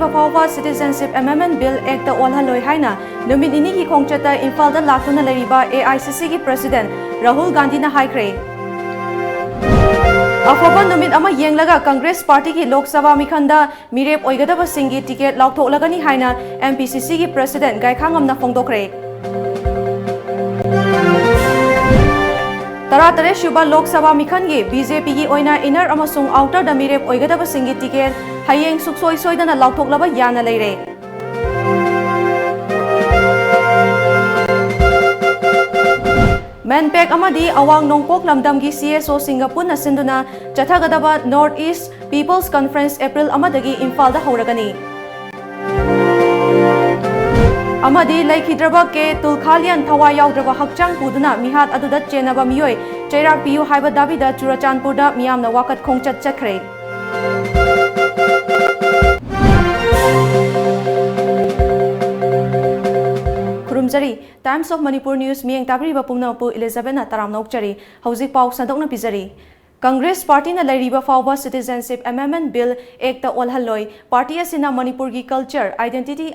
leiriba fawba Citizenship Amendment Bill Act the olhaloi haina numit ini ki khongchata Imphal da laktuna leiriba AICC ki President Rahul Gandhi na haikre. Afaba numit ama yenglaga Congress Party ki Lok Sabha mikhanda mirep oigadaba singi ticket lauthoklagani haina MPCC ki President Gaikhangam na phongdokre. Taratare Shuba Lok Sabha Mikhangi BJP ki oina inner amasung outer da mirep oigadaba singi ticket hayeng suksoi soidana lauthoklaba yana leire. Manpack amadi awang nongpok lamdamgi CSO Singapore na sinduna chathagadaba North East People's Conference April amadagi Imphal da hauragani. Amadi laikhidraba ke tulkhalian thawa yaudraba hakchang puduna mihat aduda chenaba miyoi chairak piyu haiba dabida Churachandpur da miyamna wakat khongchat chakre. Kurumjari Times of Manipur News miyeng tabri ba pumna pu Elizabeth na taram nokchari hauzik pau sandok na pizari. Congress Party na lairiba fawba Citizenship Amendment Bill Act the olhaloi party asina Manipur gi culture identity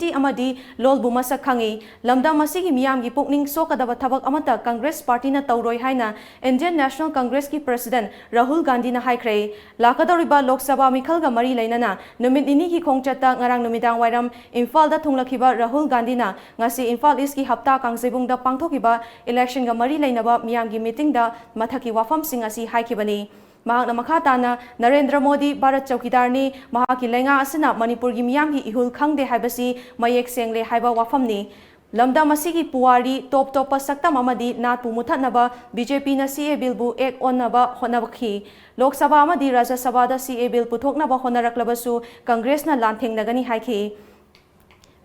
amadi lol bumasa khangi lamda masigi miyam gi pukning sokadaba thabak amata Congress Party na tauroi haina Indian National Congress ki President Rahul Gandhi na haikre lakadoriba Lok Sabha mikhal ga mari lainana numit ini ki khongchata ngarang numidang wairam Imphal da thunglakhiba Rahul Gandhi na ngasi Imphal East ki hapta kangsebung da pangthokiba election ga mari lainaba miyam gi meeting da mathaki wafam singasi haikibani mahakna makhatana Narendra Modi Bharat Chowkidar mahaki lenga asina Manipur gi miyam gi ihul khangde haibasi mayek sengle haiba wafamni lamda masigi puwari top saktam amadi nat pumuthatnaba BJP na CA bill bu ek onnaba honabakhi Lok Sabha amadi Rajya Sabha da CA bill puthoknaba honaraklabasu Congress na lantheng haiki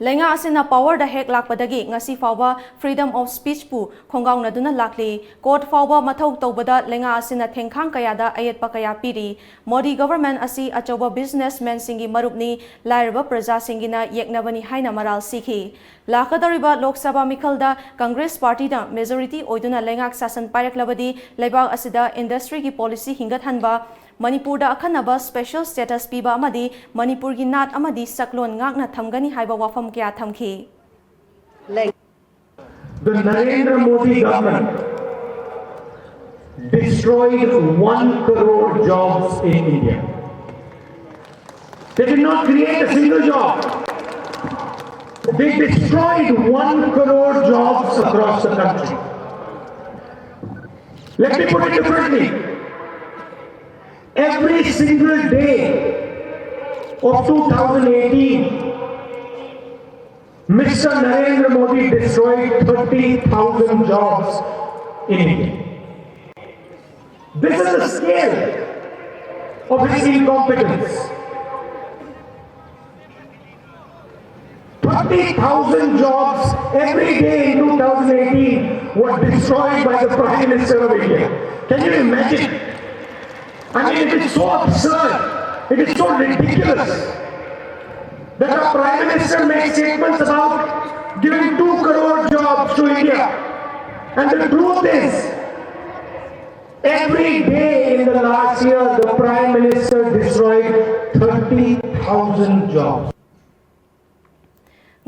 Lenga asina power da hek lakpadagi ngasi fawba freedom of speech pu khongaung na duna lakli court fawba mathau tawbada lenga asina thengkhang kaya da ayet pa kaya piri Modi government asi achoba businessmen singi marupni lairba praja singina yeknabani haina maral sikhi lakadariba Lok Sabha mikhalda Congress Party da majority oiduna lengak sasan paireklabadi leibak asida industry ki policy hingat hanba Manipur da akhanaba special status piba amadi Manipur gi nat amadi saklon ngakna thamgani haiba wafam kya thamki. The Narendra Modi government destroyed 1 crore jobs in India. They did not create a single job. They destroyed 1 crore jobs across the country. Let me put it differently. Every single day of 2018, Mr. Narendra Modi destroyed 30,000 jobs in India. This is the scale of his incompetence. 30,000 jobs every day in 2018 were destroyed by the Prime Minister of India. Can you imagine? I mean, it is so absurd, it is so ridiculous that our Prime Minister makes statements about giving 2 crore jobs to India. And the truth is, every day in the last year, the Prime Minister destroyed 30,000 jobs.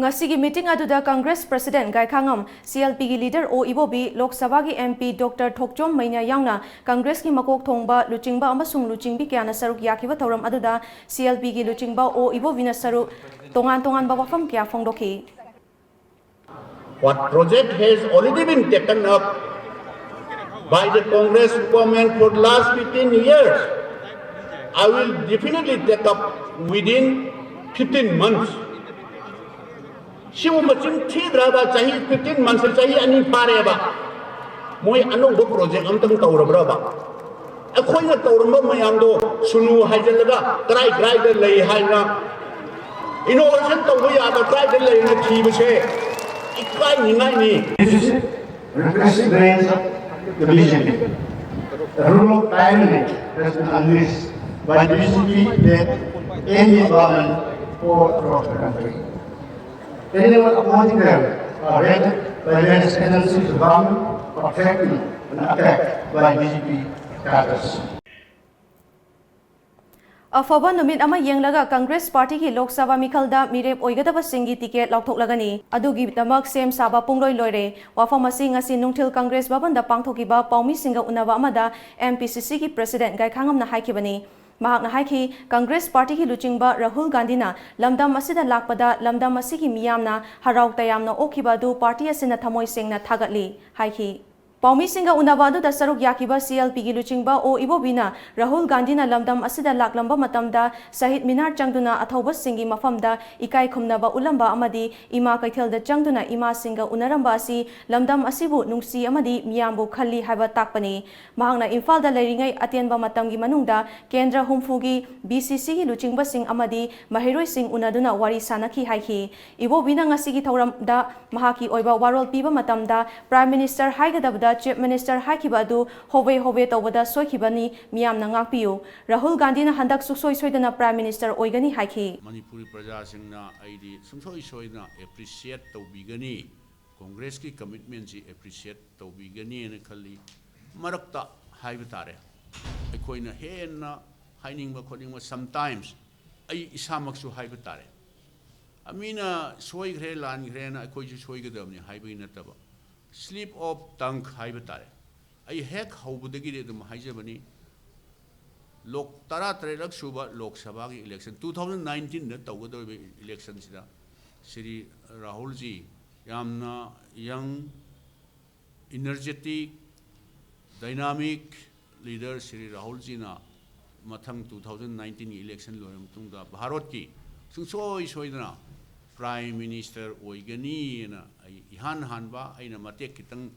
Ngasigi meeting aduda Congress President Gaikhangam CLP gi leader O Ibobi Lok Sabha gi MP Dr Thokchom Maina yangna Congress gi makok thongba luchingba amasung luchingbi kyana saruk yakiba thoram aduda CLP gi luchingba O Ibobi na saruk tongan ba wafam kya phongdokhi. What project has already been taken up by the Congress government for the last 15 years, I will definitely take up within 15 months. Simu macam tiada cahi 15 months cahi ani pare ba. Moi anu bo project am tang taur berapa? Aku ingat taur mo mayam do sunu hajar laga try de lay hai na. Innovation taur ya da try de lay na thi bese. Ikai ni ngai ni. This is repressive range of the BJP. The rule of tyranny has been unleashed by the BJP that any government for across the country. Anyone opposing them are rated by various agencies of government or threatened and attacked by BJP cadres. अफब नुमित अमा येंगलगा Congress party की Lok Sabha मिखलदा मिरेप ओइगदबा सिंगी ticket लौथोकलगनी अदुगी दमक same साबा पुंगलोय लोइरे वाफम असि ngasi नुंगथिल Congress भवनदा पांगथोकिबा पाउमी सिंगा उनबा अमदा MPCC की president गायखांगमना हाइखिबनी महाकना हाइखि Congress party की लुचिंगबा राहुल गांधी ना लमदम असिदा लाकपदा लमदम असिगी मियामना हराव तयामना ओखिबा दु पार्टी असिना थमोय सेंगना थागतली हाइखि पाउमी सिंगा उनबा अदुदा सरुक याकिबा सीएलपी की लुचिंगबा ओ इबोबिना राहुल गांधी ना लमदम असिदा लाकलंबा मतमदा शहीद मिनार चंगदुना अथौबा सिंगी मफमदा इकाई खुमनबा उलंबा अमदी इमा कैथेलदा चंगदुना इमा सिंगा उनरंबा असि लमदम असिबु नुंगसी अमदी मियामबु खल्ली हाइबा ताकपनी महांगना इम्फालदा लेरिंगै अतेनबा मतमगी मनुंगदा केंद्र हुमफुगी बीसीसी की लुचिंगबा सिंग अमदी महिरोय सिंग उनदुना वारी सानखी हाइखि इबोबिना ngasi थौरमदा महाकी ओइबा वारोल पीबा मतमदा प्राइम मिनिस्टर हाइगदबदा चीफ मिनिस्टर हाइखिबादु होवे होवे तौबदा सोइखिबनी मियामना ngapiu राहुल गांधी ना हंदक सुसोय सोइदना प्राइम मिनिस्टर ओइगनी हाइखि मणिपुरी प्रजा सिंगना आईडी सुसोय सोइना एप्रिशिएट तौबिगनी कांग्रेस की कमिटमेंट जी एप्रिशिएट तौबिगनी ने खल्ली मरक्ता हाइब तारे अखोइना हेना हाइनिंगबा खोनिंगबा समटाइम्स आई इसामकसु हाइब तारे अमीना सोइग्रे लानग्रेना अखोइजु सोइगदबनी हाइबि नतबा स्लीप ऑफ टंग हाइब तारे आई हेक हौबदगी दम हाइजबनी लोक तरा तरेलक सुबा लोकसभा की इलेक्शन 2019 न तौगदब इलेक्शन सिदा श्री राहुल जी यामना young energetic dynamic leader Shri Rahul ji ना मथंग 2019 की इलेक्शन लोरम तुंगा भारत की सुसोय सोइदना प्राइम मिनिस्टर ओइगनी ना इहान हानबा आइना मतेक कितंग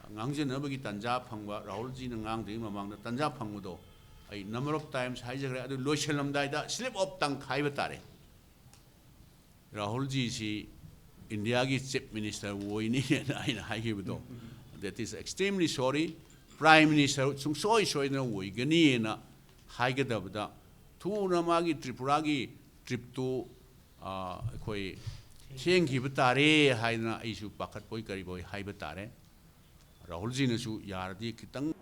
ngangjinabagi tanja phangba Rahul ji na ngangdei mamangda tanja phangmudo ai number of times haijagre adu loiselamdai da slip of tang khaiba tare Rahul ji si India gi chief minister woini na aina haigibudo that is extremely sorry prime minister sungsoi soina woigani na haigadabda thuna magi Tripura gi trip to khoi thenghiba tare haina aisu pakhat poi kari boy haiba tare Rahul ji ने यारदी कितंग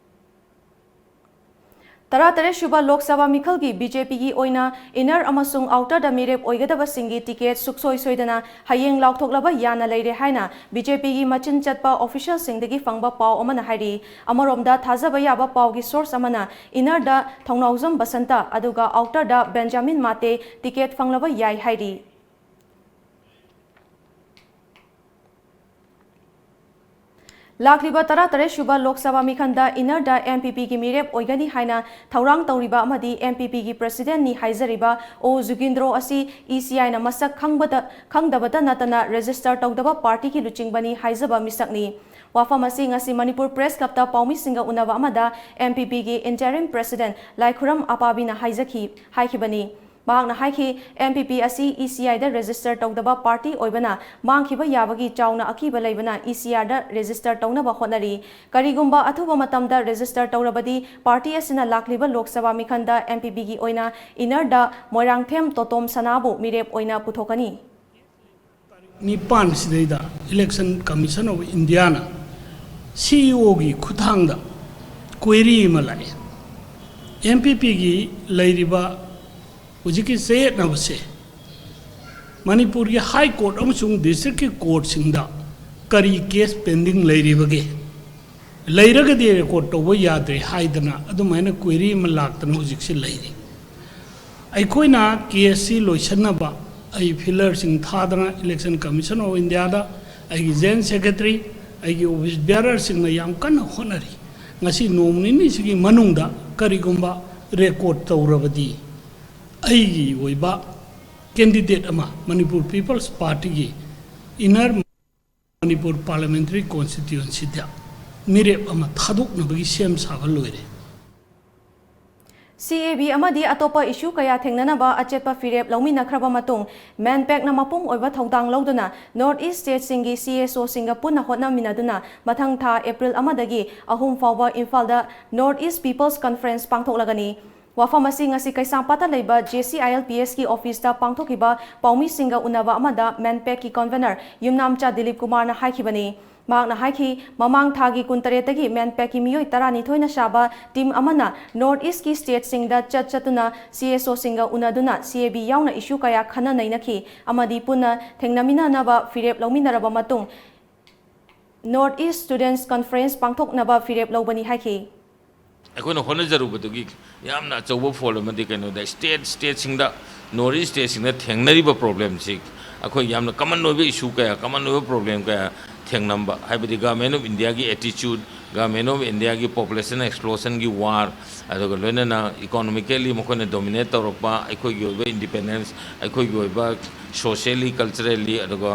तरा तरे शुभा लोकसभा मिखल की BJP की ओइना inner अमसुंग outer the मिरेप ओइगदब सिंगी ticket सुक्सोय सोइदना हयेंग लाउथोकलबा याना लेरे हाइना BJP की मचिन चटपा official सिंगदगी फंगबा पाव अमना हाइरी अमरोमदा थाजबा याबा पाव की सोर्स अमना इनर द थौनाउजम बसंता अदुगा आउटर द बेंजामिन माते टिकेट फंगलबा याई हाइरी लाखलिबा तरा तरे शुभा लोकसभा मिखंदा इनर द एमपीपी की मिरेप ओइगनी हाइना थौरांग तौरिबा अमदी एमपीपी की प्रेसिडेंट नि हाइजरिबा ओ जुगिंद्रो असि ईसीआई ना मसक खंगदबता नतना रजिस्टर तौदबा पार्टी की लुचिंगबनी हाइजबा मिसकनी वाफम असि ngasi मणिपुर प्रेस क्लब ता पाउमी सिंगा उनबा अमदा एमपीपी की इंटरिम प्रेसिडेंट लाइखुरम अपाबिना हाइखिबनी महांगना हाइखि एमपीपी असि ईसीआई दा रजिस्टर तौदबा पार्टी ओइबना मांगखिबा याबगी चाउना अकीबा लेबना ईसीआर दा रजिस्टर तौनबा होनरी करिगुंबा अथुबा मतमदा रजिस्टर तौरबदी पार्टी असिना लाखलिबा लोकसभा मिखंदा एमपीपी की ओइना इनर दा मोइरांगथेम तोतोम सनाबु मिरेप ओइना पुथोकनी निपान सिदैदा इलेक्शन कमीशन ऑफ इंडिया ना सीईओ की खुथांगदा क्वेरी मलाई एमपीपी की लैरिबा उजिकी सेट नबसे मणिपुर की हाई कोर्ट अमसुंग डिस्ट्रिक्ट की कोर्ट सिंगदा करी केस पेंडिंग लैरिबगे लैरगदे रिकॉर्ड तौबा याद्रे हाइदना अदुमाइना क्वेरी म लाक्तना हुजिकसे लैरि अइखोइना केस सी लोइसनबा आई फिलर सिंग थादना इलेक्शन कमीशन ऑफ इंडिया दा आई जेन सेक्रेटरी आई ऑफिस बेरर सिंग ना याम कन होनरी ngasi nomini sigi manungda karigumba record tawrabadi aigi oiba candidate ama Manipur People's Party gi inner Manipur parliamentary constituency da mirep ama thaduk nabagi sem saba loire CAB amadi atopa issue kaya thengnanaba achepa firep lawmi nakraba matung manpack na mapung oiba thodang lawduna North East State singi CSO Singapore na hotna minaduna mathang tha April amadagi ahum fawba Imphal da North East People's Conference pangthoklagani Wafam asi ngasi Kaisampata leiba JCILPS ki office da pangthokiba paumi singa unaba amada Manpack ki convener Yumnamcha Dilip Kumar na haikibani. Mak na haiki mamang thagi kuntaretagi Manpack ki miyoi tarani thoina shaba team amana North East ki state singda chatuna CSO singa unaduna CAB yauna issue kaya khana nainaki amadi puna thengnamina naba firep lauminaraba matung North East Students Conference pangthok naba firep laubani haiki. ꯑꯩꯈꯣꯏꯅ ꯍꯣꯠꯅꯖꯔꯨꯕꯗꯨꯒꯤ ꯌꯥꯝꯅ ꯑꯆꯧꯕ fall ꯑꯃꯗꯤ ꯀꯩꯅꯣꯗ ꯁ꯭ꯇꯦꯠꯁꯤꯡꯗ north east ꯁ꯭ꯇꯦꯠꯁꯤꯡꯗ ꯊꯦꯡꯅꯔꯤꯕ ꯄ꯭ꯔꯣꯕ꯭ꯂꯦꯝꯁꯤ ꯑꯩꯈꯣꯏ ꯌꯥꯝꯅ common ꯑꯣꯏꯕ ꯏꯁꯨ ꯀꯌꯥ ꯀꯃꯟ ꯑꯣꯏꯕ ꯄ꯭ꯔꯣꯕ꯭ꯂꯦꯝ ꯀꯌꯥ ꯊꯦꯡꯅꯕ ꯍꯥꯏꯕꯗꯤ ꯒꯚꯔꯟꯃꯦꯟꯠ ꯑꯣꯐ ꯏꯟꯗꯤꯌꯥꯒꯤ ꯑꯦꯇꯤꯆꯨꯗ ꯒꯚꯔꯟꯃꯦꯟꯠ ꯑꯣꯐ ꯏꯟꯗꯤꯌꯥꯒꯤ ꯄꯣꯄꯨꯂꯦꯁꯟ ꯑꯦꯛꯁꯄ꯭ꯂꯣꯁꯟꯒꯤ ꯋꯥꯔ ꯑꯗꯨꯒ ꯂꯣꯏꯅꯅ ꯏꯀꯣꯅꯣꯃꯤꯀꯦꯜꯂꯤ ꯃꯈꯣꯏꯅ ꯗꯣꯃꯤꯅꯦꯠ ꯇꯧꯔꯛꯄ ꯑꯩꯈꯣꯏꯒꯤ ꯑꯣꯏꯕ ꯏꯟꯗꯤꯄꯦꯟꯗꯦꯟꯁ ꯑꯩꯈꯣꯏꯒꯤ ꯑꯣꯏꯕ ꯁꯣꯁꯤꯌꯦꯜꯂꯤ ꯀꯜꯆꯔꯦꯜꯂꯤ ꯑꯗꯨꯒ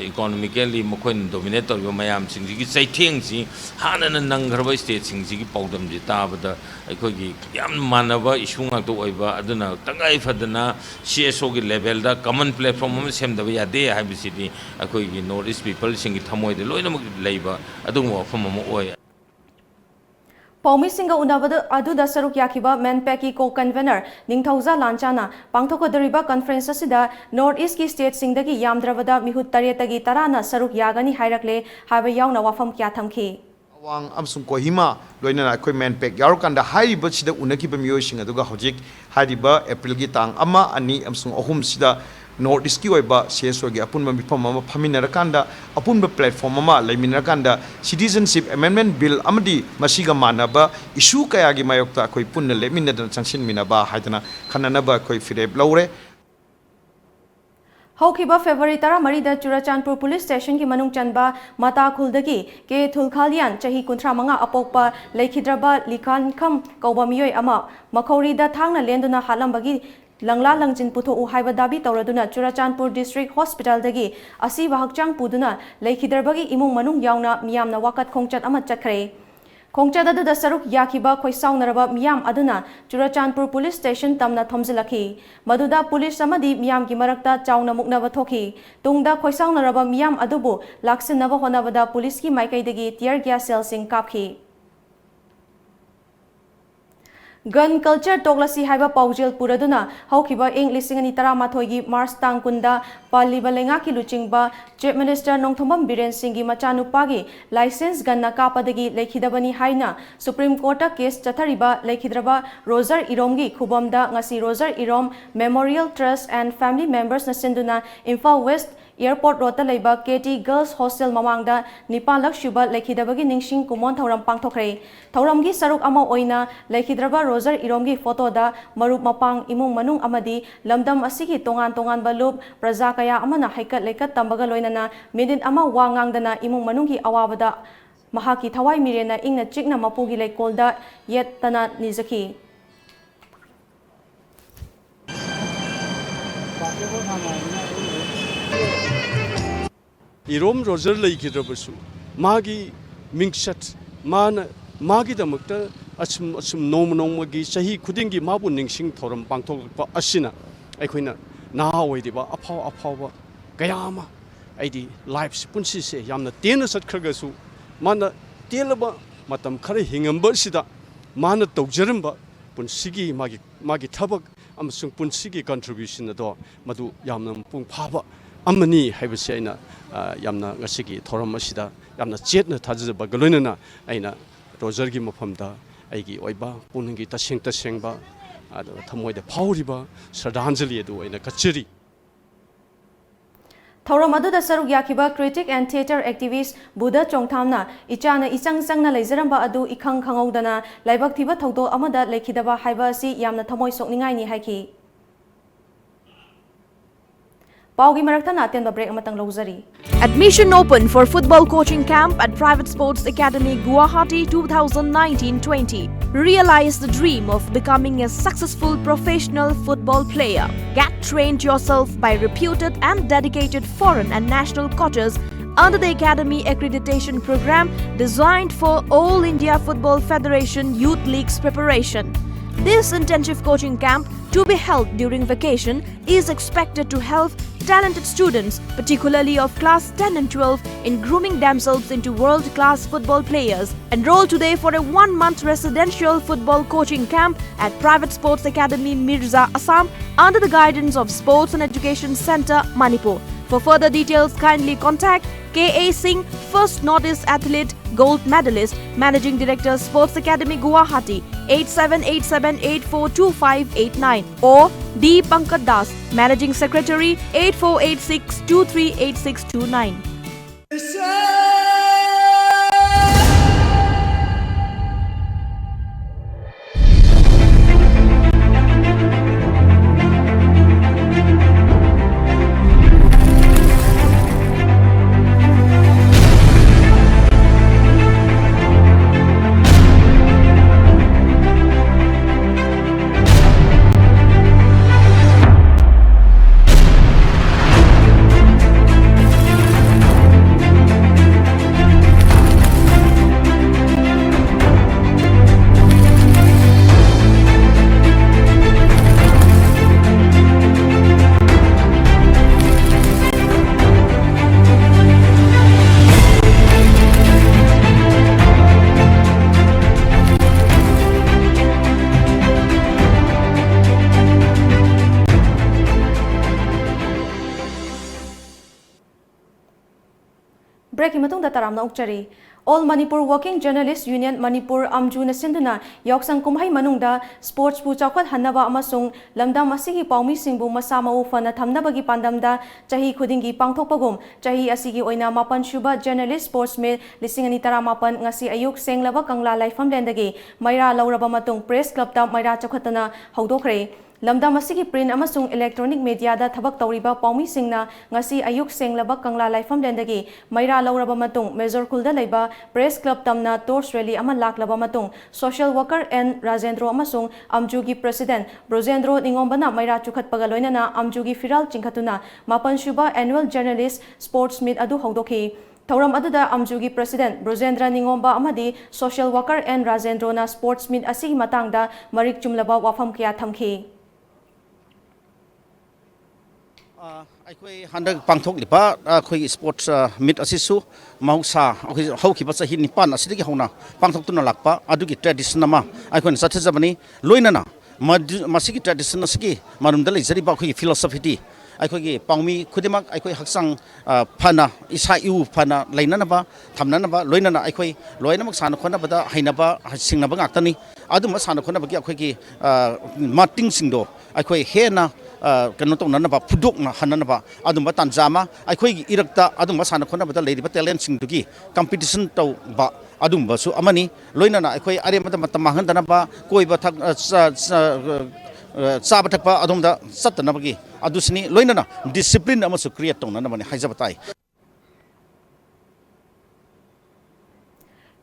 ꯏꯀꯣꯅꯣꯃꯤꯀꯦꯜꯂꯤ ꯃꯈꯣꯏꯅ ꯗꯣꯃꯤꯅꯦꯠ ꯇꯧꯔꯤꯕ ꯃꯌꯥꯝꯁꯤꯡꯁꯤꯒꯤ ꯆꯩꯊꯦꯡꯁꯤ ꯍꯥꯟꯅꯅ ꯅꯪꯈ꯭ꯔꯕ ꯁ꯭ꯇꯦꯠꯁꯤꯡꯁꯤꯒꯤ ꯄꯥꯎꯗꯝꯁꯤ ꯇꯥꯕꯗ ꯑꯩꯈꯣꯏꯒꯤ ꯌꯥꯝꯅ ꯃꯥꯟꯅꯕ ꯏꯁꯨ ꯉꯥꯛꯇ ꯑꯣꯏꯕ ꯑꯗꯨꯅ ꯇꯉꯥꯏ ꯐꯗꯅ CSOꯒꯤ ꯂꯦꯚꯦꯜꯗ ꯀꯃꯟ ꯄ꯭ꯂꯦꯠꯐꯣꯝ ꯑꯃ ꯁꯦꯝꯗꯕ ꯌꯥꯗꯦ ꯍꯥꯏꯕꯁꯤꯗꯤ ꯑꯩꯈꯣꯏꯒꯤ ꯅꯣꯔꯠ ꯏꯁ ꯄꯤꯄꯜꯁꯤꯡꯒꯤ ꯊꯃꯣꯏꯗ ꯂꯣꯏꯅꯃꯛ ꯂꯩꯕ ꯑꯗꯨꯒꯨꯝꯕ ꯋꯥꯐꯝ ꯑꯃ ꯑꯣꯏ. Paumi singa unabada aduda saruk yakiba Manpack ki co-convener Ningthauja Lanchana pangthokodoriba conference asida North East ki state singdagi yamdravada mihut taretagi tarana saruk yagani hairakle haiba yauna wafam kya thamki. Awang amsung Kohima loina akhoi Manpack yarukanda hariba sida unakiba miyosing aduga hojik hariba April gi tang ama ani amsung ahum sida North East ki oiba CSO gi apunba mifam ama phaminarakanda apunba platform ama laiminarakanda Citizenship Amendment Bill amadi masiga manaba issue kaya gi mayokta akhoi punna leminadana changsin minaba haidana khananaba akhoi fireb laure. Haukiba February tara marida Churachandpur Police Station ki manung chanba mata khuldagi ke thulkhalian chahi kunthra manga apokpa leikhidraba likan kham kauba miyoi ama makhorida thangna lenduna halambagi Langla Langjin Putho Uhaiba Dabi Tauraduna Churachandpur District Hospital dagi asi wahakchang puduna leikhidrabagi imung manung yauna miyamna wakat khongchat ama chakre. Khongchat adu da saruk yakiba khoisaunaraba miyam aduna Churachandpur Police Station tamna thomjilaki. Maduda police amadi miyam ki marakta chauna muknaba thoki. Tungda khoisaunaraba miyam adubu laksinaba honabada police ki maikaidagi tear gas cell sing kapki. Gun culture toglasi haiba paujil puraduna haukiba ing lisingani taramathoigi Mars tangkunda paliba lenga ki luchingba Chief Minister Nongthombam Biren Singh gi machanupagi license ganna kapadagi lekhidabani haina Supreme Court case chathariba lekhidraba Roger Iromgi khubamda ngasi Roger Irom Memorial Trust and family members na sinduna Imphal West Airport Rota Leiba KT Girls Hostel Mamangda Nipalak Shuba Lekhidabagi Ningsing Kumon Thauram Pangthokre. Thauramgi Saruk Ama Oina Lekhidraba Roger Iromgi photo da Marup Mapang Imung Manung Amadi Lamdam Asigi Tongan Balup Prazakaya Amana Haikat Lekat Tambaga Loinana Midin Ama Wangangdana Imung Manungi Awabada Mahaki Thawai Mirena Ingna Chikna Mapugi Lekolda Yet Tana Nizaki. Irom Roger Laikidrabasu, Magi Mingshat, Magi the Mukta, Asum Nomagi, Sahi Kudingi Mabu Ningsing Toram Pangtok Asina, Equina, now Ediba, Apawa, Gayama, Adi, Lives, Punsi, Yamna Tenus at Kragasu, Mana Telaba, Matam Kari Hingambasida, Mana Togjeramba, Punsigi, Magi Tabak, Amsung Punsigi contribution at all, Madu Yamnam Pung Papa. Amani Habasina Yamna Gasiki, Toramasida, Yamna Jetna Tazaba Galunana, Aina, Rosergi Mopamda, Aigi Oiba, Pungi Tashing Tashengba, Tamoy the Pauriba, Sardanjali do in a Kachiri. Thauramadu da saruk yakiba critic and theatre activist Buddha Chongthamna Ichana Isang Sangna Laizaramba Adu Ikang Kangaudana, Laibak Tiba Todo Amada Lekidaba Haibasi Yamna Tamoy Sokningai ni Haiki. Admission open for football coaching camp at Private Sports Academy Guwahati 2019-20. Realize the dream of becoming a successful professional football player. Get trained yourself by reputed and dedicated foreign and national coaches under the Academy Accreditation Program designed for All India Football Federation Youth League's preparation. This intensive coaching camp, to be held during vacation, is expected to help talented students, particularly of class 10 and 12, in grooming themselves into world-class football players. Enroll today for a 1-month residential football coaching camp at Private Sports Academy, Mirza, Assam, under the guidance of Sports and Education Center, Manipur. For further details, kindly contact K.A. Singh, First Northeast Athlete, Gold Medalist, Managing Director, Sports Academy, Guwahati, 8787842589, or D. Pankaj Das, Managing Secretary, 8486238629. Break matungda taramna ukchari. All Manipur Working Journalists Union Manipur Amju Nasinduna Yoksang Kumhai Manungda Sports Pu Chawkhat Hannaba amasung lamdam asigi paumi singbu masa mau fana thamnabagi pandamda chahi khudingi pangthokpagum chahi asigi oina mapan shuba journalist sports meet 2018 ngasi ayuk senglaba kangla laifam lendagi maira lauraba matung press club ta maira chawkhatana hawdokre. Lamdam asigi print amasung electronic media da thabak tawriba paumi singna ngasi ayuk senglaba kangla laifam lendagi maira lauraba matung Major Kulda leiba press club tamna tours rally ama laklaba matung social worker N Rajendro amasung Amjugi president Brojendro Ningombana maira chukhat pagaloinana Amjugi firal chingkhatuna mapan shuba annual journalist sports meet adu hawdokhi. Thauram aduda Amjugi president Brojendra Ningomba amadi social worker N Rajendro na sports meet asigi matangda marik chumlaba wafam kya thamki. Aikoi handak pangthok lipa khoi sports meet asisu mausa hauki bacha hi nipan asidigi hauna pangthok tuna lakpa adugi tradition nama aikoi sathajabani loinana masigi tradition asigi marumda leijari ba khoi philosophy ti aikoi pangmi khudimak aikoi haksang phana isa yu phana leinana ba thamnana ba loinana aikoi loinamak sana khona bada hainaba singnaba ngaktani aduma sana khona bagi aikoi marting singdo aikoi hena kano to nana ba pudok na hanana ba adum batan jama aikoi irakta adum masana khona bada leiri ba talent sing dugi competition to ba adum ba su amani loinana aikoi are mata mata mahandana ba koi ba thak chaba thakpa adum da satna bagi adusni loinana discipline amasu create to nana mani haijabatai.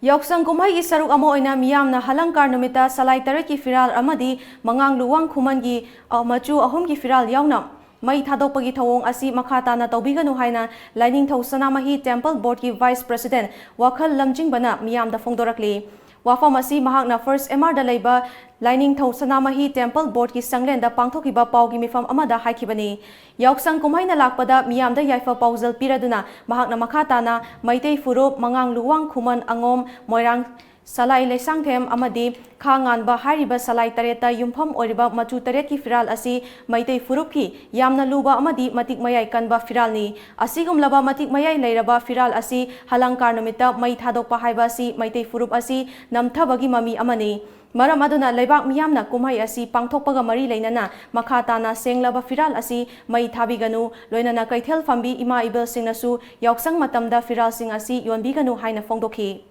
Yoksang Kumhai gi saruk amo oina miyamna halankar numita salai tare ki firal amadi mangang luwang khuman gi machu ahum gi firal yawnam mai thadokpagi thawong asi makhata na tawbiganu haina lining thau sanamahi temple board ki vice president wakhal lamjingbana miyamda fongdorakli wafam asi mahakna first MR da leiba lining thau sanamahi temple board ki sanglenda pangthokiba pawgi mifam amada haikibani Yoksang Kumhai na lakpada miyamda yaifa pauzal piraduna mahakna makhatana maitei furup mangang luwang khuman angom moirang salai lesangthem amadi khangan ba hariba salai tareta yumpham oriba machu taret ki firal asi maitei furup ki yamna luba amadi matik mayai kanba firal ni asigum laba matik mayai leiraba firal asi halankar numita mai thadokpa haiba asi maitei furup asi namthabagi mami amani Maram aduna leibak miyamna kumhai asi pangthokpaga mari leinana makhatana senglaba firal asi mai thabiganu loinana kaithel fambi ima ibel singnasu yoksang matamda firal sing asi yonbiganu haina fongdokhi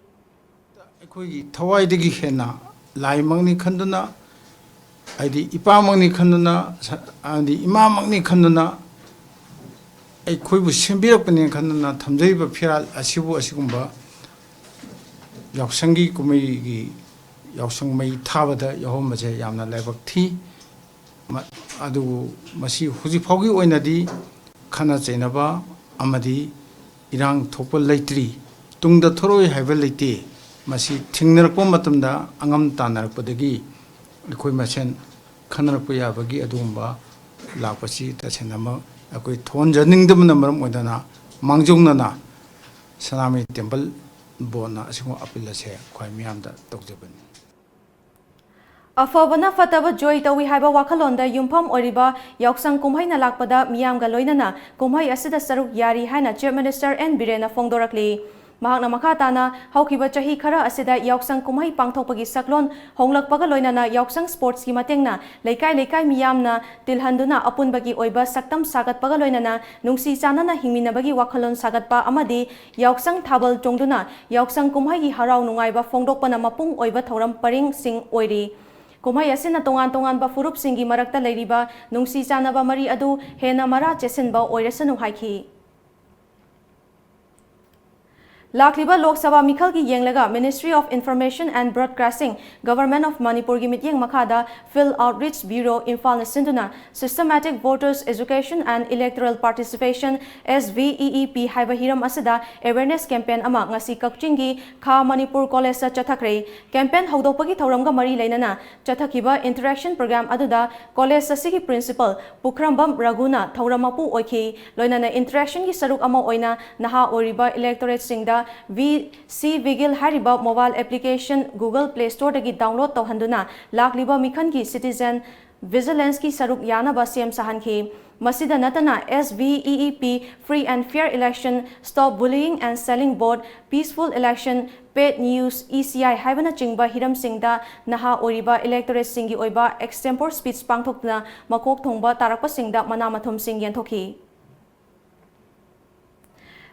Aikoi thawai digi hena laimangni khanduna aidi ipamangni khanduna andi imamangni khanduna aikoi bu sembirakpani khanduna thamjaiba firal asibu asigumba yaksangi kumai gi yausang mai thabada yahom baje yamna laibak thi adu masi huji phaugi oinadi khana chainaba amadi irang thopal leitri tungda thoroi haiba leite masi thingnarakpa matamda angam tanarakpadagi ikoi masen khanarappa yabagi adumba lakpasi tasenama ꯑꯩꯈꯣꯏ ꯊꯣꯟꯖꯅꯤꯡꯗꯕꯅ ꯃꯔꯝ ꯑꯣꯏꯗꯅ ꯃꯥꯡꯖꯧꯅꯅ Sanamahi temple ꯕꯣꯔꯗꯅ ꯑꯁꯤꯒꯨꯝꯕ appeal ꯑꯁꯦ ꯑꯩꯈꯣꯏ ꯃꯤꯌꯥꯝꯗ ꯇꯧꯖꯕꯅꯤ ꯑꯐꯕꯅ ꯐꯠꯇꯕ ꯖꯣꯏ ꯇꯧꯏ ꯍꯥꯏꯕ ꯋꯥꯈꯜꯂꯣꯟꯗ ꯌꯨꯝꯐꯝ ꯑꯣꯏꯔꯤꯕ ꯌꯥꯎꯁꯪ ꯀꯨꯝꯍꯩꯅ ꯂꯥꯛꯄꯗ ꯃꯤꯌꯥꯝꯒ ꯂꯣꯏꯅꯅ ꯀꯨꯝꯍꯩ ꯑꯁꯤꯗ ꯁꯔꯨꯛ ꯌꯥꯔꯤ ꯍꯥꯏꯅ ꯆꯤꯐ ꯃꯤꯅꯤꯁꯇꯔ ꯑꯦꯟ ꯕꯤꯔꯦꯟꯅ ꯐꯣꯡꯗꯣꯔꯛꯂꯤ ꯃꯍꯥꯛꯅ ꯃꯈꯥ ꯇꯥꯅ ꯍꯧꯈꯤꯕ ꯆꯍꯤ ꯈꯔ ꯑꯁꯤꯗ ꯌꯥꯎꯁꯪ ꯀꯨꯝꯍꯩ ꯄꯥꯡꯊꯣꯛꯄꯒꯤ ꯁꯛꯂꯣꯟ ꯍꯣꯡꯂꯛꯄꯒ ꯂꯣꯏꯅꯅ ꯌꯥꯎꯁꯪ ꯁ꯭ꯄꯣꯔꯠꯁꯀꯤ ꯃꯇꯦꯡꯅ ꯂꯩꯀꯥꯏ ꯂꯩꯀꯥꯏ ꯃꯤꯌꯥꯝꯅ ꯇꯤꯜꯍꯟꯗꯨꯅ ꯑꯄꯨꯟꯕꯒꯤ ꯑꯣꯏꯕ ꯁꯛꯇꯝ ꯁꯥꯒꯠꯄꯒ ꯂꯣꯏꯅꯅ ꯅꯨꯡꯁꯤ ꯆꯥꯟꯅꯅ ꯍꯤꯡꯃꯤꯟꯅꯕꯒꯤ ꯋꯥꯈꯜꯂꯣꯟ ꯁꯥꯒꯠꯄ ꯑꯃꯗꯤ ꯌꯥꯎꯁꯪ ꯊꯥꯕꯜ ꯆꯣꯡꯗꯨꯅ ꯌꯥꯎꯁꯪ ꯀꯨꯝꯍꯩꯒꯤ ꯍꯔꯥꯎ ꯅꯨꯡꯉꯥꯏꯕ ꯐꯣꯡꯗꯣꯛꯄꯅ ꯃꯄꯨꯡ ꯑꯣꯏꯕ ꯊꯧꯔꯝ ꯄꯔꯤꯡꯁꯤꯡ ꯑꯣꯏꯔꯤ ꯀꯨꯝꯍꯩ ꯑꯁꯤꯅ ꯇꯣꯉꯥꯟ ꯇꯣꯉꯥꯟꯕ ꯐꯨꯔꯨꯞꯁꯤꯡꯒꯤ ꯃꯔꯛꯇ ꯂꯩꯔꯤꯕ ꯅꯨꯡꯁꯤ ꯆꯥꯟꯅꯕ ꯃꯔꯤ ꯑꯗꯨ ꯍꯦꯟꯅ ꯃꯔꯥ ꯆꯦꯠꯁꯤꯟꯕ ꯑꯣꯏꯔꯁꯅꯨ ꯍꯥꯏꯈꯤ ꯂꯥꯛꯂꯤꯕ ꯂꯣꯛ ꯁꯚꯥ ꯃꯤꯈꯜꯒꯤ ꯌꯦꯡꯂꯒ ministry of information and broadcasting government of ꯃꯅꯤꯄꯨꯔꯒꯤ ꯃꯤꯠꯌꯦꯡ ꯃꯈꯥꯗ ꯐꯤꯜꯗ ꯑꯥꯎꯠꯔꯤꯆ ꯕ꯭ꯌꯨꯔꯣ ꯏꯝꯐꯥꯜꯅ ꯁꯤꯟꯗꯨꯅ systematic voters education and electoral participation SVEEP ꯍꯥꯏꯕ ꯍꯤꯔꯝ ꯑꯁꯤꯗ ꯑꯦꯋꯦꯔꯅꯦꯁ ꯀꯦꯝꯄꯦꯟ ꯑꯃ ꯉꯁꯤ ꯀꯛꯆꯤꯡꯒꯤ ꯈꯥ ꯃꯅꯤꯄꯨꯔ ꯀꯣꯂꯦꯖꯇ ꯆꯠꯊꯈ꯭ꯔꯦ ꯀꯦꯝꯄꯦꯟ ꯍꯧꯗꯣꯛꯄꯒꯤ ꯊꯧꯔꯝꯒ ꯃꯔꯤ ꯂꯩꯅꯅ ꯆꯠꯊꯈꯤꯕ ꯏꯟꯇꯔꯦꯛꯁꯟ ꯄ꯭रोग्राम ꯑꯗꯨꯗ ꯀꯣꯂꯦꯖ ꯑꯁꯤꯒꯤ ꯄ꯭ꯔꯤꯟꯁꯤꯄꯜ ꯄꯨꯈ꯭ꯔꯝꯕꯝ ꯔꯘꯨꯅ ꯊꯧꯔꯝ ꯃꯄꯨ ꯑꯣꯏꯈꯤ ꯂꯣꯏꯅꯅ ꯏꯟꯇꯔꯦꯛꯁꯟꯒꯤ ꯁꯔꯨꯛ ꯑꯃ ꯑꯣꯏꯅ ꯅꯍꯥ ꯑꯣꯏꯔꯤꯕ ꯏꯂꯦꯛꯇꯣꯔꯦꯠꯁꯤꯡꯗ सी विगिल हारिबा mobile application Google Play Store दगी डाउनलोड तौहंदुना लाखलिबा मिखन की सिटीजन विजिलेंस की सरुक यानबा सेम साहनखी मसीदा नतना SVEEP free and fair election stop buying and selling बोर्ड peaceful election paid news ECI हाइबना चिंगबा हिरम सिंगदा नहा ओरिबा इलेक्टोरेट सिंगी ओइबा एक्सटेम्पोर स्पीच पांगथोकना मकोक थोंबा तारकपा सिंगदा मनामथुम सिंग यंथोखी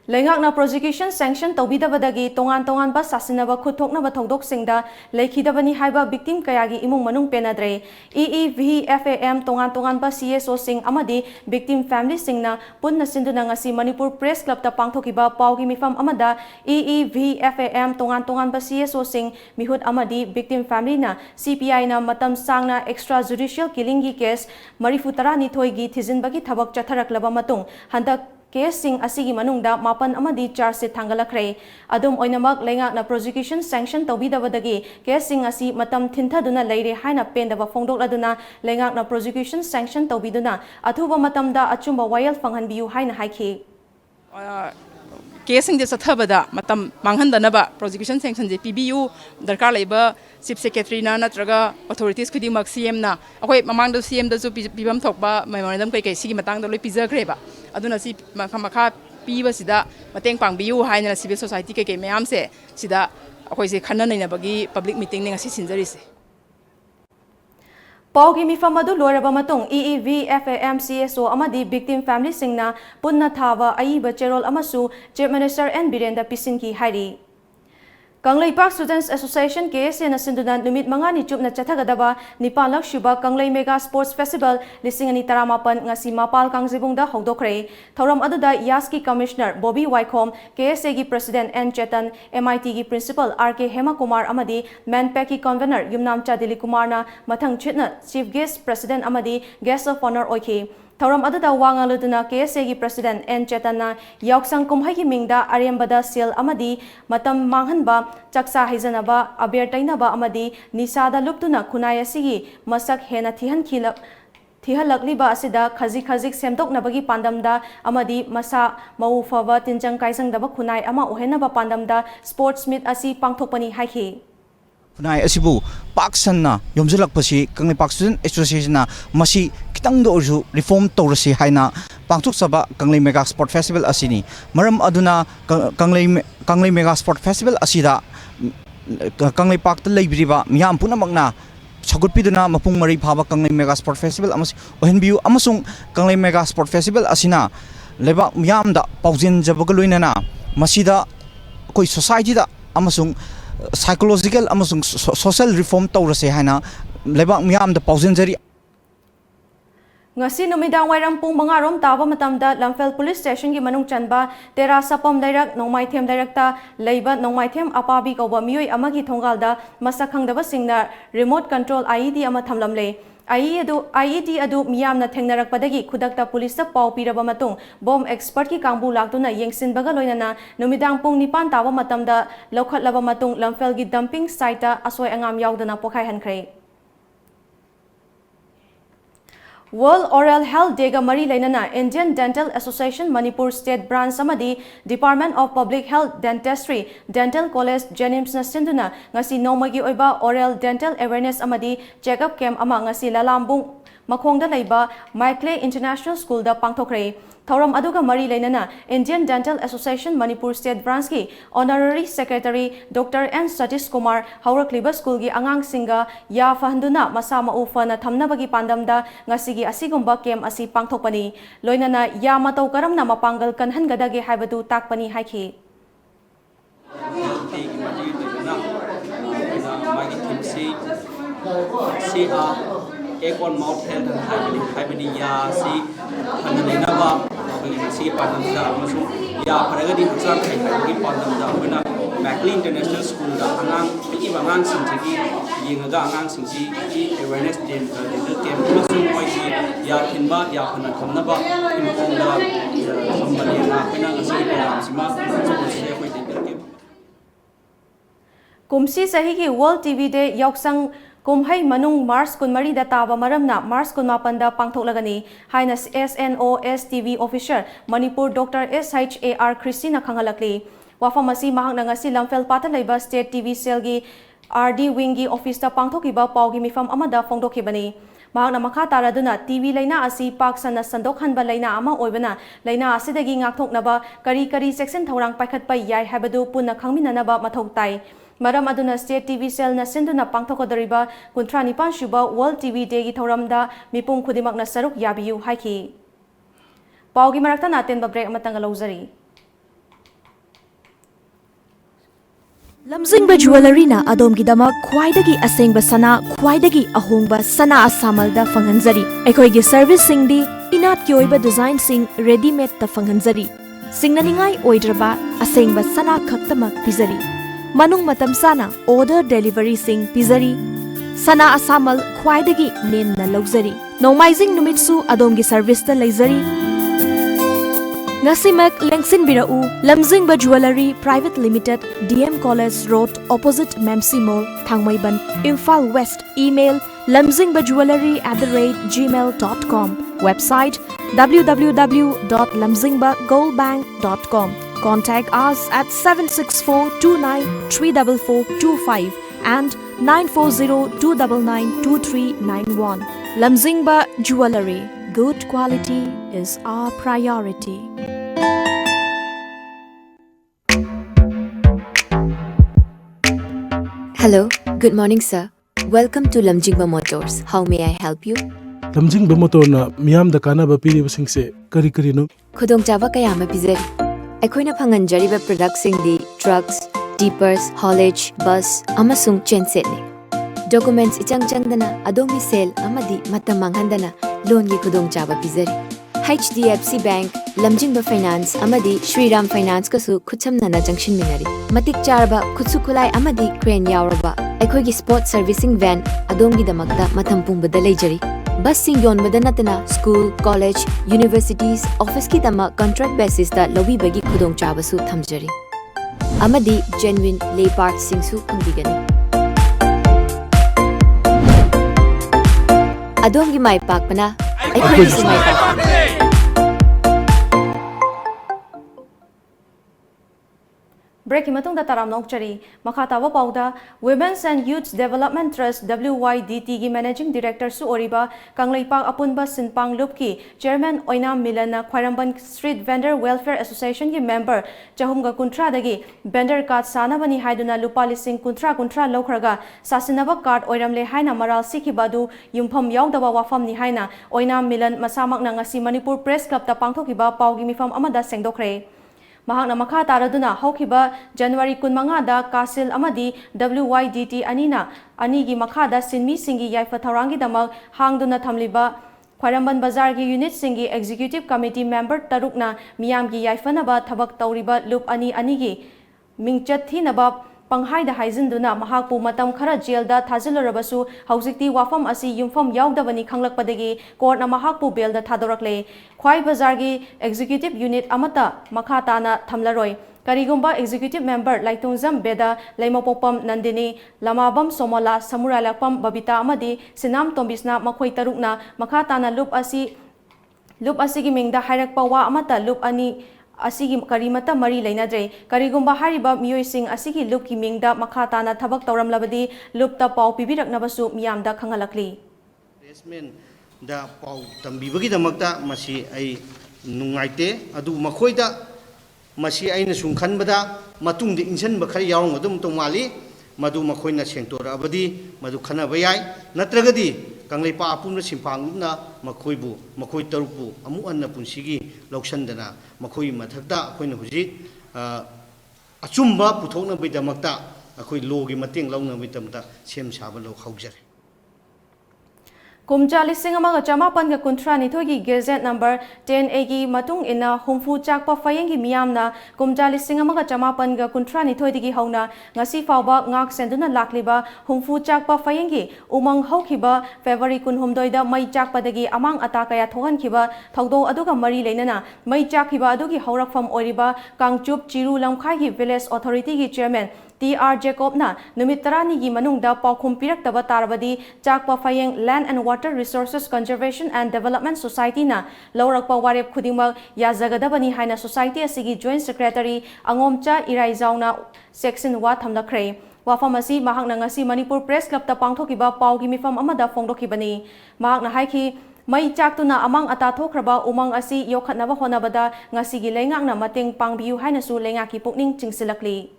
लेंगाकना प्रोसिक्यूशन सैंक्शन तौबीदबदगी तोंगान तोंगानबा सासिनबा खुथोकनबा थौदोकसिंगदा लेखिदबनी हाइबा विक्टिम कयागी इमुंग मनुंग पेनाद्रे EEVFAM तोंगान तोंगानबा CSO सिंग अमदी विक्टिम फैमिली सिंगना पुन्ना सिंदुना ngasi मणिपुर प्रेस क्लब ता पांगथोकिबा पाउगी मिफम अमदा EEVFAM तोंगान तोंगानबा CSO सिंग मिहुत अमदी विक्टिम फैमिली ना CPI ना मतम सांगना एक्स्ट्रा जुडिशियल किलिंग की केस 34 गी थिजिनबगी थबक चथरकलबा मतुंग हंदक केस सिंग असिगी मनुंगदा मापन अमदी चार्ज से थांगलखरे अदुम ओइनमक लेंगाकना प्रोसिक्यूशन सैंक्शन तौबीदबदगी केस सिंग असि मतम थिंथदुना लेरे हाइना पेंदबा फोंदोकलदुना लेंगाकना प्रोसिक्यूशन सैंक्शन तौबीदुना अथुबा मतमदा अचुंबा वायल फंगहनबियु हाइना हाइखी केसिंग चथबदा मतम मांगहनदनबा प्रोसिक्यूशन सैंक्शन जे पीबीयू दरकार लेबा चीफ सेक्रेटरी ना नत्रगा अथॉरिटीज खुदिमक CM ना अखोय ममांगदो CM दसु पिबम थोकबा मेमोरेंडम कई सिगी मतंगदो लोय पिजखरेबा अदुना सि मखा पीबसिदा मतेंग पांगबियू हाइना सिविल सोसाइटी कई मयाम से सिदा अखोय से खन्ना नैनबगी पब्लिक मीटिंग ने ngasi सिनजरिसे पाउगी मिफम अदु लोरबा मतुंग EEVFAM CSO अमदी विक्टिम फैमिली सिंगना पुन्ना थाबा अईबा चेरोल अमसु चीफ मिनिस्टर एन बीरेंदा पिसिनकी हाइरी Kangleipak students association KSA ना सिंधुना नुमित मंगानी चुपना चथगदबा निपालक शुबा Kanglei mega sports festival 2018 ngasi मपाल कांगजिबुंगदा हौदोखरे थौरम अदुदा यास्की कमिश्नर बॉबी वाइखोम KSA की प्रेसिडेंट एन चेतन MIT की प्रिंसिपल RK हेमा कुमार अमदी मैनपैक की कन्वेनर युमनाम दिलीप कुमार ना मथंग छिटना चीफ गेस्ट प्रेसिडेंट अमदी गेस्ट ऑफ ऑनर ओइखी थौरम अदुदा वांगालुदुना KSA की प्रेसिडेंट एन चेतना याउसंग कुमहाई की मिंगदा अरेमबदा सेल अमदी मतम मांगहनबा चक्सा हिजनबा अबेर तैनबा अमदी निसादा लुप्तुना खुनाय असिगी मसक हेना थिहलकलिबा असिदा खजिक खजिक सेमदोकनबगी पांदमदा अमदी मसा मऊ फबा तिनजंग काइजंगदबा खुनाय अमा ओहेनबा पांदमदा स्पोर्ट्स मीट असि पांगथोकपनी हाइखी खुनाय असिबु पाक्सन्ना योमजलकपसि कंगले पाक स्टूडेंट एसोसिएशन मसी खितंग दोरजु रिफॉर्म तौरसि हाइना पांगथोकसबा कंगले मेगा स्पोर्ट फेस्टिवल असिनी मरम अदुना कंगले मेगा स्पोर्ट फेस्टिवल असिदा कंगले पाक त लेबिरिबा मियाम पुनमकना सगुटपिदुना मपुंग मरि फाबा कंगले मेगा स्पोर्ट फेस्टिवल अमस ओहेनबियु अमसुंग कंगले मेगा स्पोर्ट फेस्टिवल असिना लेबा मियामदा पाउजेन जबग लोइनना मसिदा कोई सोसाइटी दा अमसुंग साइकोलॉजिकल अमसुंग सोशल रिफॉर्म तौरसे हाइना लेबाक मियामदा पाउजेनजरी ngasi numidang wairam pung mangarom taba matamda lamfel police station gi manung chanba tera sapam dairak nongmaithem dairakta leiba nongmaithem apabi koba mioi amagi thongalda masakhangdaba singna remote control IED ama thamlamle IED adu miyamna thengnarakpadagi khudakta police pau piraba matung bomb expert ki kangbu laktuna yengsinbaga loinana numidang pung nipan taba matamda lokhatlaba matung lamfel gi dumping site ta asoi angam yaudana pokhai hankhre World Oral Health Day ga mari lainana Indian Dental Association Manipur State Branch amadi Department of Public Health Dentistry Dental College Jenims na sinduna ngasi nomagi oiba oral dental awareness amadi check-up camp ama ngasi lalambung Makongda laiba Maikley International School da pangthokre Thauram aduga mari lainana Indian Dental Association Manipur State Branch ki Honorary Secretary Dr. N. Satish Kumar Haurakliba School gi angang singa ya fahanduna masa maufa na thamnabagi pandamda ngasigi asigumba kem asi pangthokpani loinana ya matau karamna mapanggal kanhangadagi haibadu takpani haiki take on mouth health and hybrid ya si hanalena ba si pandam da amasung ya paragadi haksam kai kai pandam da bana Maclean International School da angang piki bangang singji yengaga angang singji ki awareness team dental camp amasung moi si ya thinba ya phana thamna ba inform da sambali na pena ngasi program sima se koi dental camp Kumsi sahi ki World TV Day yaksang Kumhai Manung Mars Kunmari da taba maramna Mars Kunmapanda pangthoklagani haina SNOS TV officer Manipur Dr. SHAR Christina Khangalakli wafamasi mahangna ngasi lamfel patan laiba state TV cell gi RD wing gi office ta pangthokiba paugi mifam amada phongdokhibani mahangna makha taraduna TV laina asi paksana sandokhanba laina ama oibana laina asidagi ngakthoknaba kari section thorang paikhat pai yai habadu punna khangminanaba mathok tai Madam Aduna State TV Cell na sinduna pangthokodariba kuntra nipan shuba World TV Day gi thoramda mipung khudimak na saruk yabiyu haiki. Paugi marakta natin ba break amatang lawzari. Lamjingba Jewelry na adom gidamak khwaidagi asengba sana khwaidagi ahongba sana asamalda fanghanjari. Aikhoigi service singdi inat ki oiba design sing ready made ta fanghanjari. Singnaningai oidraba asengba sana khaktamak pizari. Manung matam sana order delivery sing pizari sana asamal khwaidagi nem na lawzari nomaizing numitsu adomgi service ta laizari ngasimak lengsin birau Lamjingba Jewelry Private Limited DM College Road opposite Memsi Mall Thangmaiban Imphal West email lamjingbaJewelry@gmail.com website www.lamjingbagoldbank.com Contact us at 764293445 and 94029923991. Lamjingba Jewelry. Good quality is our priority. Hello, good morning sir. Welcome to Lamjingba Motors. How may I help you? Lamjingba Motor na miyam da kana ba piri basing se kari no? Khudongchaba kaya ma pizari. Aikoina phanganjariba products singdi trucks, tippers, haulage, bus, amasung chainset ne. Documents ichang-changdana adomi sale amadi matam manghandana loan gi khudongchaba pizari. HDFC Bank, Lamjingba Finance amadi Shriram Finance kasu khutsamnana junction minari. Matik charba khutsu khulai amadi crane yauraba. Aikoigi sport servicing van adongi damakta matam pumbada leijari. Bus sing yonbada natana school, college, universities, office ki tama contract basis da lobi bagi khudong chabasu thamjari. Amadi genuine lay parts singsu pangbigani. Adongi mai pakpana, aikoigi mai pakpana. Break imatong da taram nokchari makatawa pauda Women's and Youth Development Trust WYDT gi Managing Director su oriba Kangleipak apunba sinpang lupki Chairman Oinam Milana Khwaramban Street Vendor Welfare Association gi member Chahumga kuntra dagi vendor card sanabani haiduna lupa lising kuntra lokhraga sasinaba card oiramle haina maral sikhibadu yumpham yaudaba wafam ni haina Oinam Milan masamak na ngasi Manipur Press Club ta pangthokiba paugi mifam amada sengdokre Mahakna makha taraduna hokiba January 15 da Kasil amadi WYDT anina anigi makhada sinmi singi yaifa tharangi damak hangduna thamliba Khwaramban Bazar gi unit singi executive committee member tarukna miyam gi yaifanaba thabak tauriba loop anigi mingchat thinaba panghaida haizinduna mahakpu matam khara jail da thazilarabasu haujikti wafam asi yumfam yaudabani khanglakpadagi court na mahakpu bail da thadorakle Khwai Bazar gi executive unit amata makhatana thamlaroi Karigumba Executive Member Laitungzam Beda Laimopopam Nandini Lamabam Somola Samuralakpam Babita Amadi Sinam Tombisna Makhoi Tarukna Makatana Loop Asigi Mingda Hairakpa Wa Amata Loop Ani Asigi Karimata Mari Lainadre Karigumba Hariba Mioising Asigi Loop Mingda Makatana Tabak Tauram Labadi Loop Ta Pau Pibirak Nabasu Miamda Kangalakli. Da Pau Tambibagi the Magda Masi I Nungaite Adu Makoida Masi Aina Sunkan Bada Matung the Insan Bakari Yang Madum Tomali Madu Makoina Sentora Abadi Madu Kanavayai Natragadi Kanglipa Apuna Simpanguna Makoibu Makoi Tarupu Amu Anna Punsigi Lokshandana Makoi Matakda Koina Huji Achumba Putona Bidamakta Akoi Logi Mating Lona Vitamta Sem Sabalo Hauser. Kumja lising amaga chamapan ga kuntra nithogi Gazette number 10A gi matung ina humfu chakpa fayengi miyamna kumja lising amaga chamapan ga kuntra nithoidigi hauna ngasi fawba ngak senduna lakliba humfu chakpa fayengi umang haukiba February kunhumdoida mai chakpadagi amang atakaya thohankhiba thogdo aduga mari leinana mai chakhiba adugi haurakfam oiriba Kangchup Chiru Lamkhai gi village authority gi chairman TR Jacobna Numitarani gi manungda paukhum piraktaba tarabadi chakpa fayeng Land and Water Resources Conservation and Development Society na laurakpa warep khudingmak yazagadabani haina society asigi joint secretary Angomcha Iraizauna section wa thamlakre wafam asi mahakna ngasi Manipur Press Club ta pangthokiba paugi mifam amada phongdokhibani mahakna haiki Mai chaktuna amang ata thokraba umang asi yokhatnaba honabada ngasigi leingakna mateng pangbiu haina su leingaki pukning chingsilakli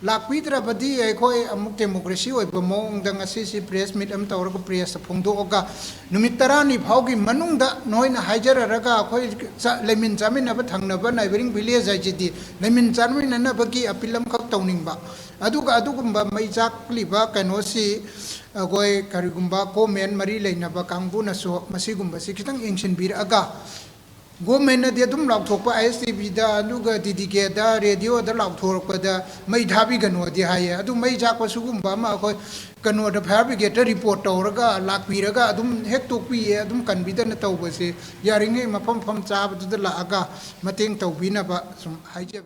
Lakpitra badi ekoi amuk demokrasi oi bamong dang asisi press meet am tawra ko press phongdo oga numitarani phaugi manungda noina haijara raga khoi lemin jamin aba thangnaba neighboring village ajidi lemin jamin na bagi apilam khak tawningba aduga adugumba mai jakliba kanosi agoi karigumba komen mari leinaba kangbu na so masigumba sikitang engsin bir aga Government de dum lauk thokpa ISTV da aluga DDK da radio da lauk thorpa da mai dhabi gano di haya adu mai jakpa sugumba ma khoi kano da fire brigade report tawraga lakpiraga adum hek tokpi adum kanbida na tawbase yaringe mafam fam chab da la aga mateng tawbina ba sum haije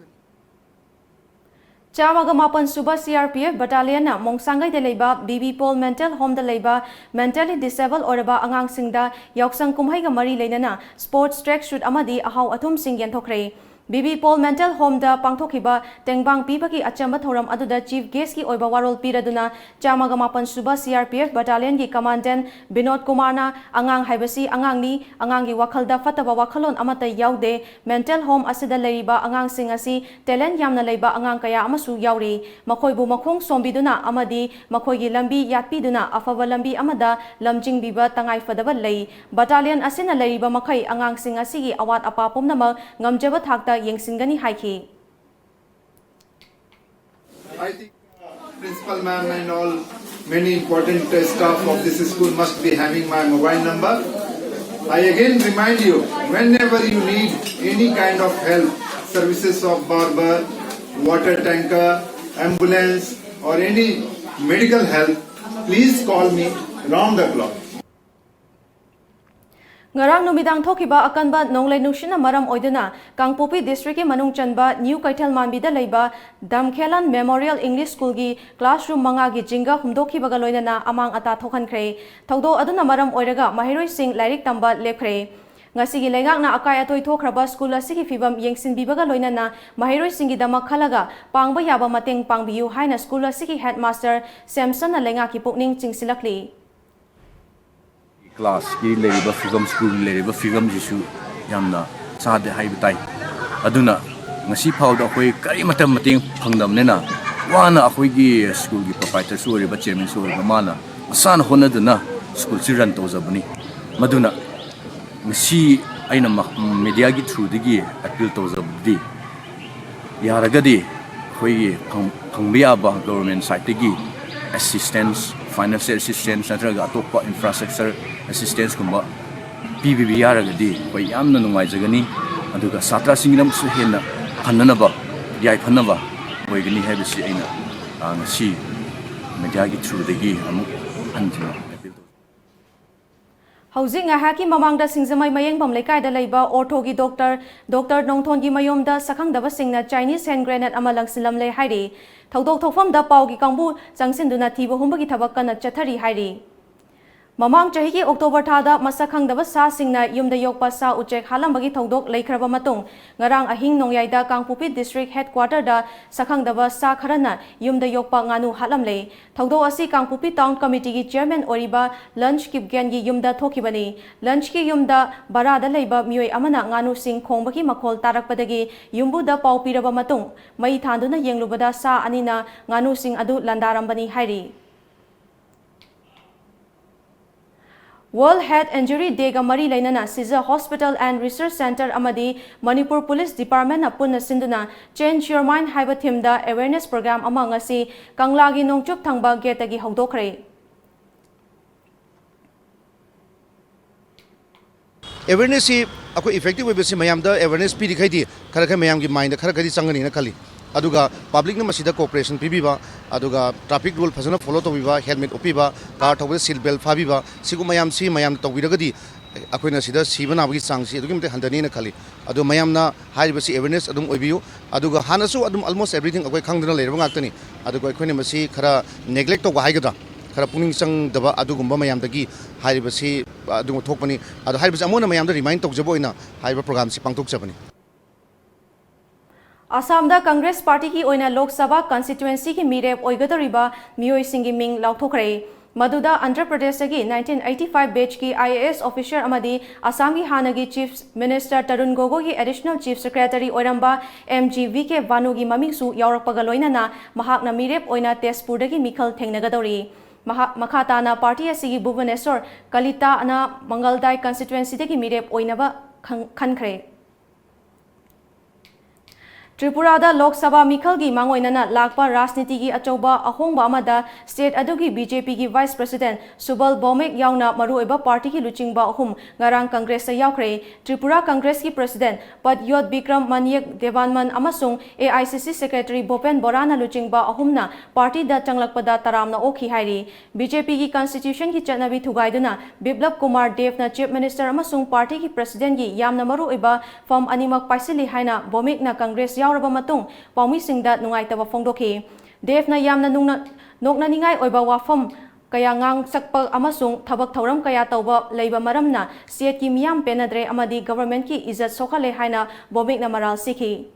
Chamaga Mapan Suba CRPF Battalion na Mongsangai de Leba BB Paul Mental Home de Leba Mentally Disabled Oraba Angang Singda Yaksang Kumhai ga Mari Lenana Sports Track Shoot Amadi Ahaw Atum Sing Yanthokre BB Paul Mental Home da Pangthokiba Tengbang Pibaki Achamba Thoram Aduda Chief Guest ki Oiba Warol Piraduna Chamaga Mapan Suba CRPF Battalion ki Commandant Binod Kumarna Angang Haibasi Angang ni Angang gi Wakhalda Fataba Wakhalon Amata Yaude Mental Home Asida Leiba Angang Singasi Talent Yamna Leiba Angang Kaya Amasu Yauri Makoibu Makhong Sombiduna Amadi Makoigi Lambi Yatpiduna Afava Lambi Amada Lamjingbiba Tangai Fadaba Lei Battalion Asina Leiba Makai Angang Singasi gi Awat Apapum Nama Ngamjaba Thakta Yengsingani Haiki. I think principal ma'am and all many important staff of this school must be having my mobile number. I again remind you, whenever you need any kind of help, services of barber, water tanker, ambulance or any medical help, please call me round the clock. Ngarang numidang thokiba akanba nonglai nushina maram oiduna Kangpopi district ke manung chanba New Kaital Manbida leiba Damkhelan Memorial English School gi classroom manga gi jinga humdokhi baga loinana amang ata thokhan khre thogdo aduna maram oiraga mahiroi sing lairik tamba lepkhre ngasigi leingakna akai atoi thokraba school asigi fibam yengsin bibaga loinana mahiroi singi damak khalaga pangba yaba mateng pangbiu haina school asigi headmaster Samson lenga ki pokning chingsilakli class ki leriba figam school leriba figam jisu yamna sade haibai aduna ngasi phawda khoi kari matam mating phangdam nena wana akhoi gi school gi proprietor su riba chairman su riba mana asan honaduna school chiran to zabani maduna ngasi aina media gi through digi appeal to zabdi yaragadi khoi gi phangbiya ba government side gi assistance financial assistance natraga atokpa infrastructure assistance kumba PBB yaragadi koi yamna nungai jagani aduga satra singinam su hena phananaba yai phanaba oigani habisi aina ngasi media gi through degi amuk anjina Housing ngahaki mamangda singzamai mayeng bamlekai da leiba orthogi doctor nongthon gi mayomda sakhang daba singna Chinese hand grenade ama langsilam le hairi thodok thofam da pau gi kangbu changsinduna thiba humba gi thabak kana chathari hairi Mamang chahi ki October thada masakhang daba sa singna yumda yokpa sa uchek halambagi thodok leikraba matung ngarang ahing nongyaida Kangpupi district headquarter da sakhang daba sa kharana yumda yokpa nganu halamle thodok asi Kangpupi town committee gi chairman oriba lunch kipgen gi yumda thokibani lunch ki yumda barada leiba mioi amana nganu sing khongbagi makhol tarakpadagi yumbu da pau piraba matung mai thanduna yenglubada sa anina nganu sing adu landarambani hairi World Head Injury Day ga mari lainana Siza Hospital and Research Center amadi Manipur Police Department na punna sinduna Change Your Mind haiba thimda awareness program ama ngasi Kanglagi nongchup thangba getagi hongdokre Awareness si ako effective way besi mayam da awareness pi dikhai di khara khara mayam gi mind khara khari changani na khali aduga public na masida cooperation pibiba aduga traffic rule phasana follow tobiba helmet opiba car thobe seat belt fabiba sigu mayam si mayam tobiragadi akoina sida sibana bagi changsi adugi mte handani na khali adu mayam na high basi awareness adum obiu aduga hanasu adum almost everything akoi khangdana leirba ngaktani aduga akoina masi khara neglect to haigada khara puning sang daba adugumba mayam dagi high basi adu thokpani adu high basi amona mayam da remind tokjaboina high program si pangtok jabani Assam da Congress Party ki oina Lok Sabha constituency ki mirep oigadoriba mioi singi ming lauthokre Maduda Andhra Pradesh gi 1985 batch ki IAS officer amadi Assam gi hanagi Chief Minister Tarun Gogoi gi additional Chief Secretary oiramba MGVK Vanu gi maming su yaurakpaga loinana mahakna mirep oina Tezpur dagi mikhal thengnagadori Makhatana party asigi Bhubaneswar Kalita ana Mangaldai constituency dagi mirep oinaba khankhre Tripurada Lok Sabha Mikhal gi mangoinana lakpa rajniti gi achauba ahongba amada state adugi BJP gi Vice President Subal Bhaumek yauna maruoiba party gi luchingba ahum ngarang Congress sa yaukre Tripura Congress gi President Padyot Bikram Maniek Devanman amasung AICC Secretary Bopen Borana luchingba ahumna party da changlakpada taramna okhi hairi BJP gi Constitution gi chanabi thugaiduna Biplab Kumar Dev na Chief Minister amasung party gi President gi yamna maruoiba form animak paisili haina Bhaumek na Congress yauraba matung paumi singda nungaitaba phongdokhi Dev na yamna nokna ningai oiba wafam kaya ngang sakpa amasung thabak thauram kaya tauba leiba maramna state ki miyam penadre amadi government ki izzat sokhale haina Bhaumek na maral sikhi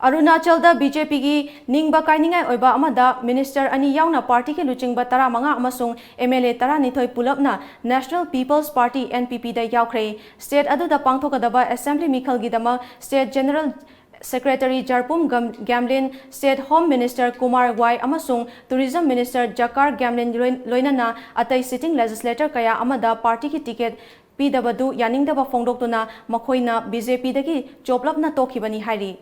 Arunachal da BJP gi ningba kainingai oiba amada minister ani yauna party ki luchingba 15 amasung MLA 12 pulapna National People's Party NPP da yaukre state adu da pangthokadaba assembly mikhal gi dama state general Secretary Jarpum Gamlin State Home Minister Kumar Wai amasung Tourism Minister Jakar Gamlin loinana atai sitting legislator kaya amada party ki ticket pidabadu yaningdaba phongdoktuna makhoina BJP dagi choplapna tokhibani hairi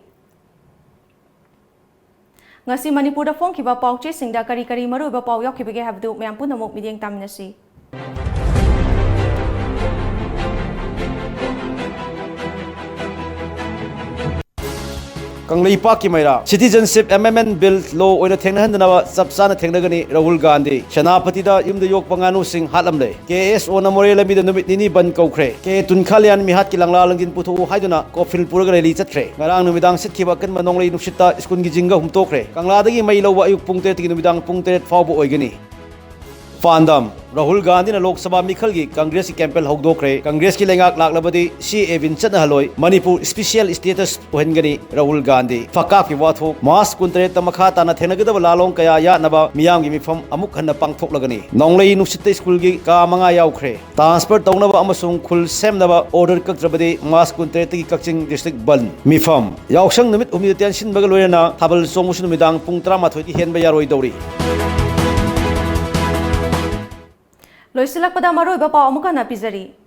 Ngasi Manipur da phone kiba pauche singda kari kari maruba pau yakhibege habdu mayam punamok midyeng taminasi Kanglei Park Maira Citizenship Amendment Bill law oina thengna handana sapsana thengnagani Rahul Gandhi Chanapati da yumda yok panganu sing halamle KSO na morela mi da numit nini ban kaukre ke tunkhalian mi hat kilangla langin puthu haiduna kofil puraga reli chatre ngarang numidang sithiba kan manonglei nupsita skun gi jinga humtokre kangla dagi mai lowa ayuk pungte tigi numidang pungte fawbo oigani Fandam Rahul Gandhi na Lok Sabha Mikhal gi Congress ki campaign hogdokre Congress ki lengak laklabadi CA Vincent haloi Manipur special status pohengani Rahul Gandhi fakap ki watho mas kuntre tamakha ta na thenagada lalong kaya ya naba miyam gi mifam amuk hanna pangthok lagani nonglei nusita school gi ka manga yaukre transfer tawnaba amasung khul semnaba order kaktrabadi mas kuntre ti kakching district ban mifam yauksang numit umni tension baga loyana thabal songmusun midang pung 13 ki henba yaroi dori Loisilak pada maru iba pau amuka na pizari.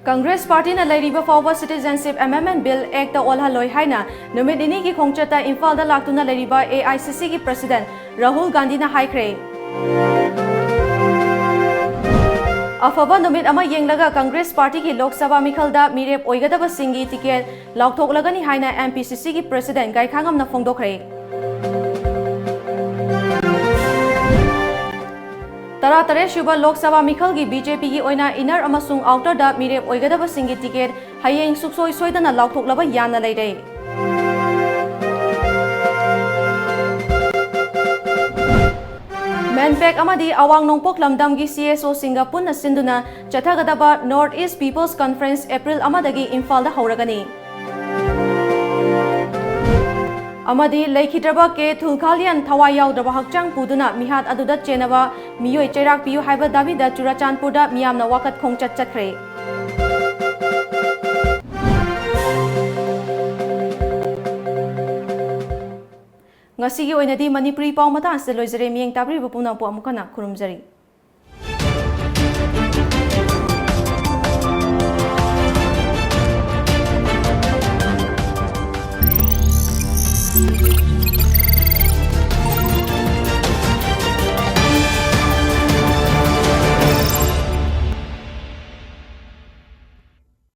Congress Party na lairiba fawba Citizenship Amendment Bill Act ta olha loi haina numit ini ki khongchata Imphal da laktuna lairiba AICC ki President Rahul Gandhi na haikre अफब नुमित अमा येंगलगा Congress party की Lok Sabha मिखलदा मिरेप ओइगदब सिंगी ticket लाउथोकलगनी हाइना MPCC की president गाइखांगमना फोंदोखरे तरा तरे शुभ लोकसभा मिखल की BJP की ओइना inner अमसुंग outer दा मिरेप ओइगदब सिंगी ticket हयेंग सुक्सोय सोयदना लाउथोकलब याना लेरे मैनपेक अमदी अवांग नोंपोक लमदम की CSO सिंगा पुन्ना सिंदुना चथागदबा नॉर्थ ईस्ट पीपल्स कॉन्फ्रेंस अप्रैल अमदगी इम्फालदा हौरगनी अमदी लेखिद्रबा के थुलखालियन थवाई याउद्रबा हक्चांग पुदुना मिहात अदुदा चेनबा मियोय चैराक PU हाइबा दाबिदा चुराचांदपुरदा मियामना वाकत खोंगचत चतख्रे ngasi gi oinadi manipuri paw mata ase loijare mieng tabri bupuna po amukana khurumjari